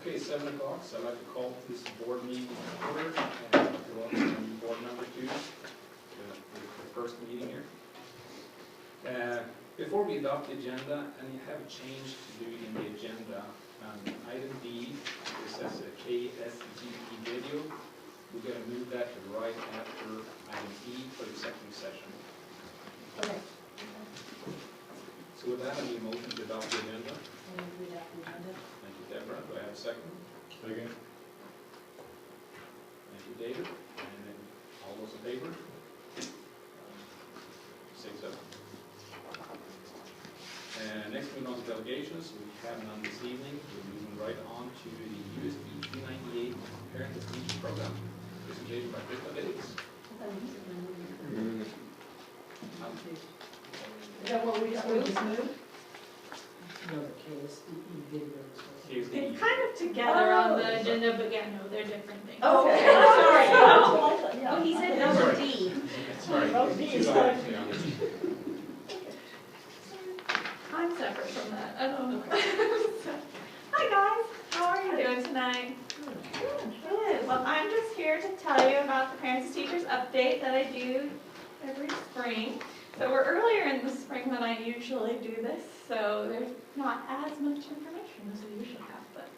Okay, 7 o'clock, so I'd like to call this board meeting to order and to welcome board member 2 to the first meeting here. Before we adopt the agenda, and you have a change to do in the agenda. Item B, this says a KSGP video. We're going to move that to right after item E for the executive session. Okay. So with that, I need a motion to adopt the agenda. Can we read out the agenda? Thank you, Deborah. Do I have a second? Second. Thank you, David. And then all those in favor? 6-0. And next moving on to delegations. We have none this evening. We're moving right on to the USB 398 Parent to Teacher Program. Presentation by Delegations. Is that what we just moved? No, the KSDE videos. It's kind of together on the agenda, but yeah, no, they're different things. Okay. Sorry. Oh, he said number D. Sorry. Oh, D is fine. I'm separate from that. I don't know. Hi guys, how are you doing tonight? Good. Well, I'm just here to tell you about the Parents and Teachers update that I do every spring. So we're earlier in the spring than I usually do this, so there's not as much information as we usually have. But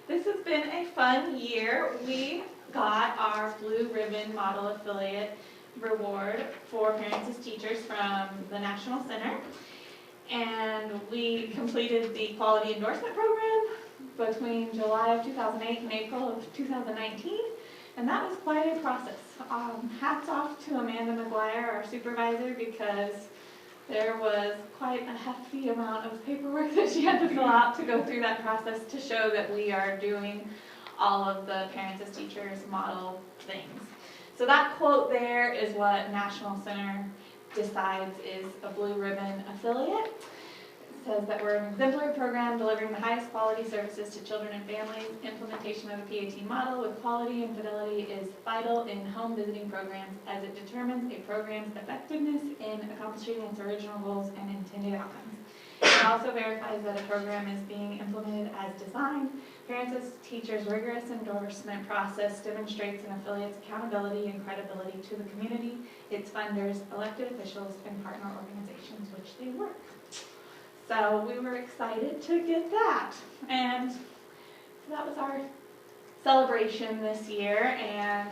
this has been a fun year. We got our Blue Ribbon Model Affiliate Reward for Parents as Teachers from the National Center. And we completed the Quality Endorsement Program between July of 2008 and April of 2019. And that was quite a process. Hats off to Amanda McGuire, our supervisor, because there was quite a hefty amount of paperwork that she had to fill out to go through that process to show that we are doing all of the Parents as Teachers model things. So that quote there is what National Center decides is a Blue Ribbon affiliate. It says that we're an exemplary program delivering the highest quality services to children and families. Implementation of the PAT model with quality and fidelity is vital in home visiting programs as it determines a program's effectiveness in accomplishing its original goals and intended outcomes. It also verifies that a program is being implemented as designed. Parents as Teachers' rigorous endorsement process demonstrates an affiliate's accountability and credibility to the community, its funders, elected officials, and partner organizations which they work. So we were excited to get that. And so that was our celebration this year. And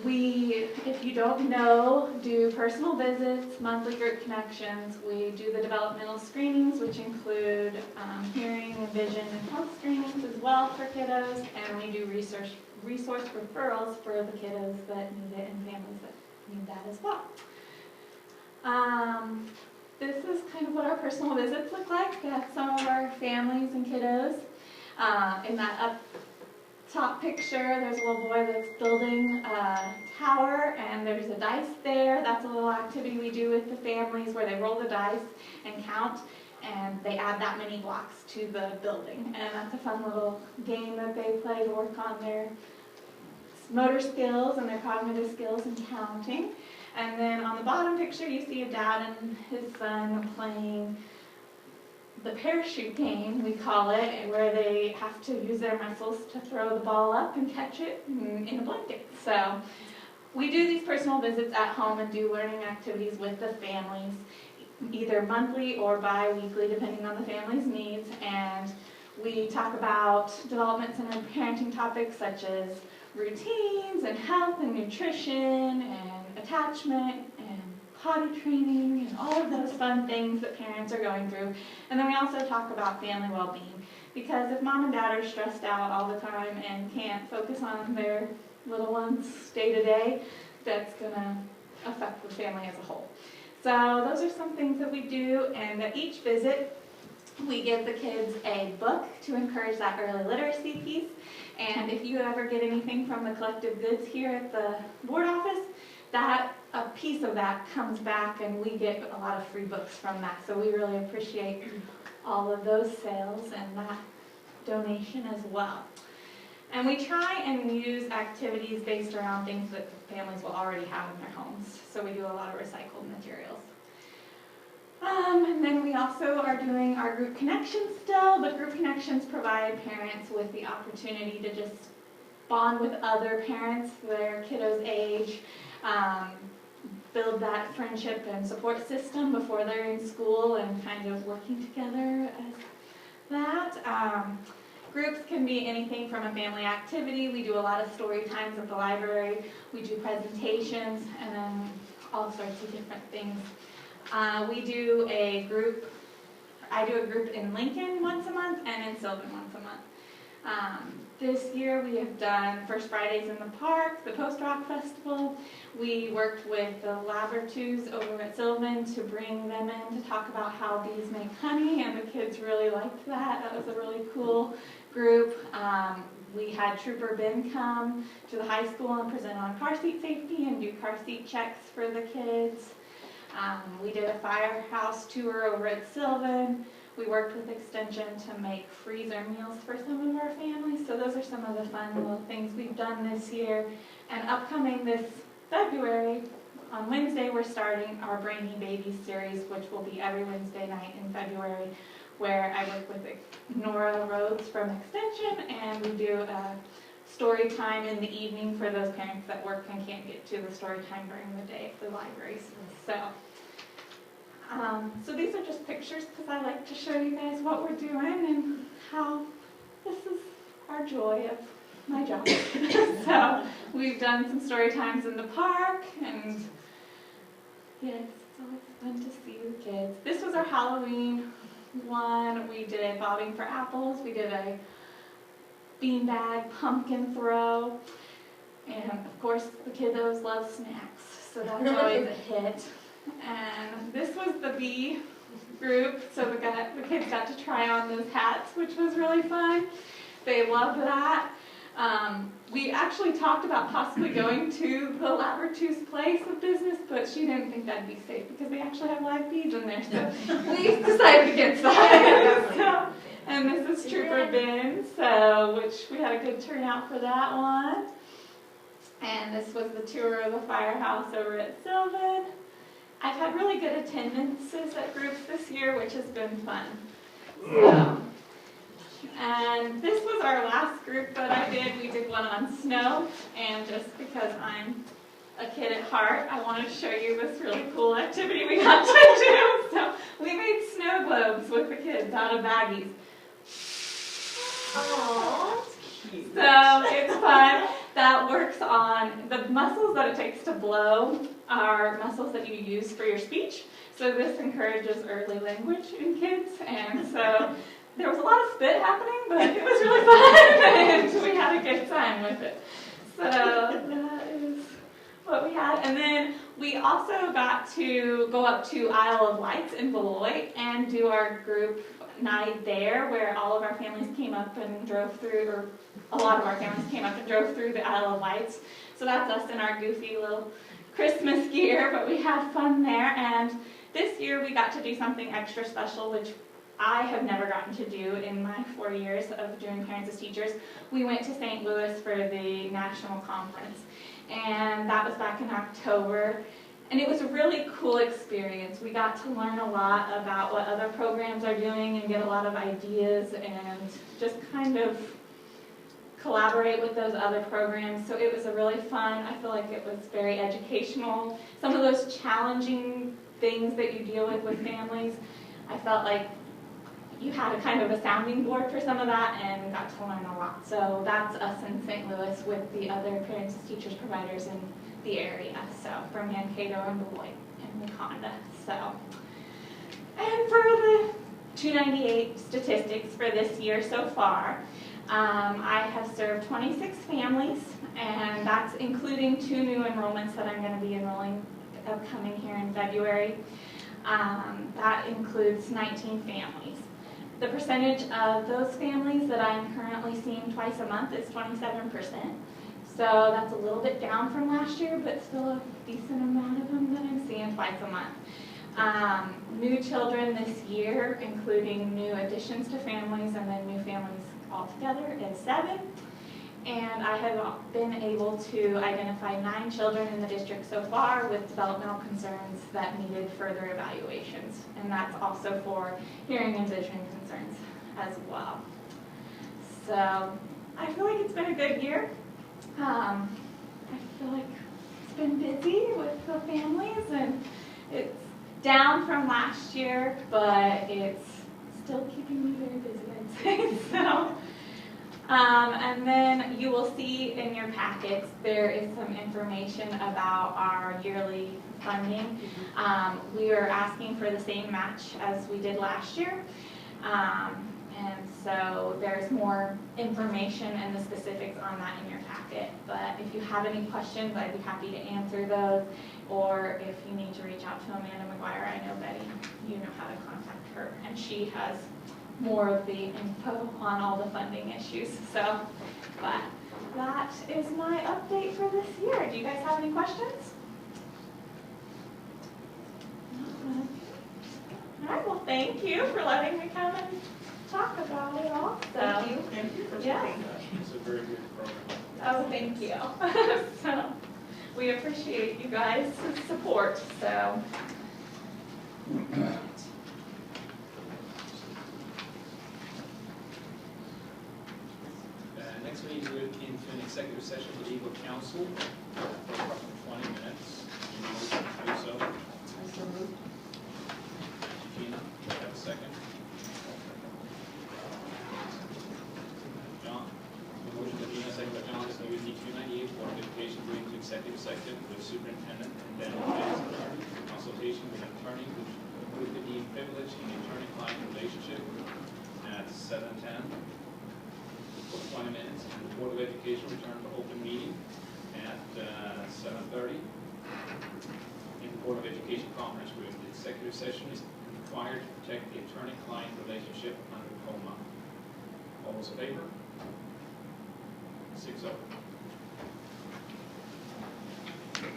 we, if you don't know, do personal visits, monthly group connections. We do the developmental screenings, which include hearing and vision and health screenings as well for kiddos. And we do resource referrals for the kiddos that need it and families that need that as well. This is kind of what our personal visits look like. We have some of our families and kiddos. In that up top picture, there's a little boy that's building a tower, and there's a dice there. That's a little activity we do with the families where they roll the dice and count, and they add that many blocks to the building. And that's a fun little game that they play to work on their motor skills and their cognitive skills and counting. And then on the bottom picture, you see a dad and his son playing the parachute game, we call it, where they have to use their muscles to throw the ball up and catch it in a blanket. So we do these personal visits at home and do learning activities with the families, either monthly or bi-weekly, depending on the family's needs. And we talk about developments in parenting topics such as routines and health and nutrition and attachment and potty training and all of those fun things that parents are going through. And then we also talk about family well-being, because if mom and dad are stressed out all the time and can't focus on their little ones day to day, that's going to affect the family as a whole. So those are some things that we do, and at each visit we give the kids a book to encourage that early literacy piece. And if you ever get anything from the collective goods here at the board office, a piece of that comes back, and we get a lot of free books from that. So we really appreciate all of those sales and that donation as well. And we try and use activities based around things that families will already have in their homes. So we do a lot of recycled materials. And then we also are doing our group connections still, but group connections provide parents with the opportunity to just bond with other parents their kiddos' age, build that friendship and support system before they're in school and kind of working together as that. Groups can be anything from a family activity. We do a lot of story times at the library. We do presentations and then all sorts of different things. We do a group, I do a group in Lincoln once a month and in Sylvan once a month. This year we have done First Fridays in the Park, the Post Rock Festival. We worked with the Laboratoos over at Sylvan to bring them in to talk about how bees make honey, and the kids really liked that. That was a really cool group. We had Trooper Ben come to the high school and present on car seat safety and do car seat checks for the kids. We did a firehouse tour over at Sylvan. We worked with Extension to make freezer meals for some of our families. So those are some of the fun little things we've done this year. And upcoming this February, on Wednesday, we're starting our Brainy Babies series, which will be every Wednesday night in February, where I work with Nora Rhodes from Extension, and we do a story time in the evening for those parents that work and can't get to the story time during the day at the libraries. So these are just pictures because I like to show you guys what we're doing and how this is our joy of my job. So we've done some story times in the park, and yes, it's always fun to see the kids. This was our Halloween one. We did bobbing for apples. We did a beanbag pumpkin throw, and of course the kiddos love snacks, so that's always a hit. And this was the bee group, so the kids got to try on those hats, which was really fun. They loved that. We actually talked about possibly going to the Laboratoos place of business, but she didn't think that'd be safe because they actually have live bees in there, so we decided against that. And this is Trooper Ben, which we had a good turnout for that one. And this was the tour of the firehouse over at Sylvan. I've had really good attendances at groups this year, which has been fun. And this was our last group that I did. We did one on snow, and just because I'm a kid at heart, I wanted to show you this really cool activity we got to do. So we made snow globes with the kids out of baggies. Aww, that's cute. So it's fun. That works on the muscles that it takes to blow are muscles that you use for your speech. So this encourages early language in kids, and so there was a lot of spit happening, but it was really fun, and we had a good time with it. So that is what we had. And then we also got to go up to Isle of Lights in Beloit and do our group night there, where all of our families came up and drove through, or a lot of our families came up and drove through the Isle of Lights. So that's us in our goofy little Christmas gear, but we had fun there. And this year we got to do something extra special, which I have never gotten to do in my 4 years of doing Parents as Teachers. We went to St. Louis for the national conference, and that was back in October. And it was a really cool experience. We got to learn a lot about what other programs are doing and get a lot of ideas and just kind of collaborate with those other programs. So it was a really fun, I feel like it was very educational. Some of those challenging things that you deal with families, I felt like you had a kind of a sounding board for some of that and got to learn a lot. So that's us in St. Louis with the other Parents as Teachers providers in the area, so from Mankato and Beloit and Wakanda. So, and for the 298 statistics for this year so far, I have served 26 families, and that's including 2 new enrollments that I'm going to be enrolling upcoming here in February. That includes 19 families. The percentage of those families that I'm currently seeing twice a month is 27%. So that's a little bit down from last year, but still a decent amount of them that I'm seeing twice a month. New children this year, including new additions to families and then new families altogether, is 7. And I have been able to identify 9 children in the district so far with developmental concerns that needed further evaluations. And that's also for hearing and vision concerns as well. So I feel like it's been a good year. I feel like it's been busy with the families, and it's down from last year, but it's still keeping me very busy, I'd say. So, and then you will see in your packets there is some information about our yearly funding. We are asking for the same match as we did last year. And so there's more information and the specifics on that in your packet. But if you have any questions, I'd be happy to answer those. Or if you need to reach out to Amanda McGuire, I know Betty, you know how to contact her. And she has more of the info on all the funding issues. So, but that is my update for this year. Do you guys have any questions? All right, well, thank you for letting me come and talk about it all. Thank you for Yeah. sharing that. It's a very good program. Oh, thank you. So, we appreciate you guys' support, so. Next we need to go into an executive session with legal counsel for approximately 20 minutes. Any motion to do so? Gina, do I have a second? John? Motion by Gina, second by John, to use D 298 Board of Education going into executive session with superintendent and then consultation with an attorney who could be privileged in the attorney-client relationship at 7:10 for 20 minutes. And the Board of Education return to open meeting at 7:30 in the Board of Education conference room. The executive session is required to protect the attorney-client relationship under COMA. All those in favor? 6-0.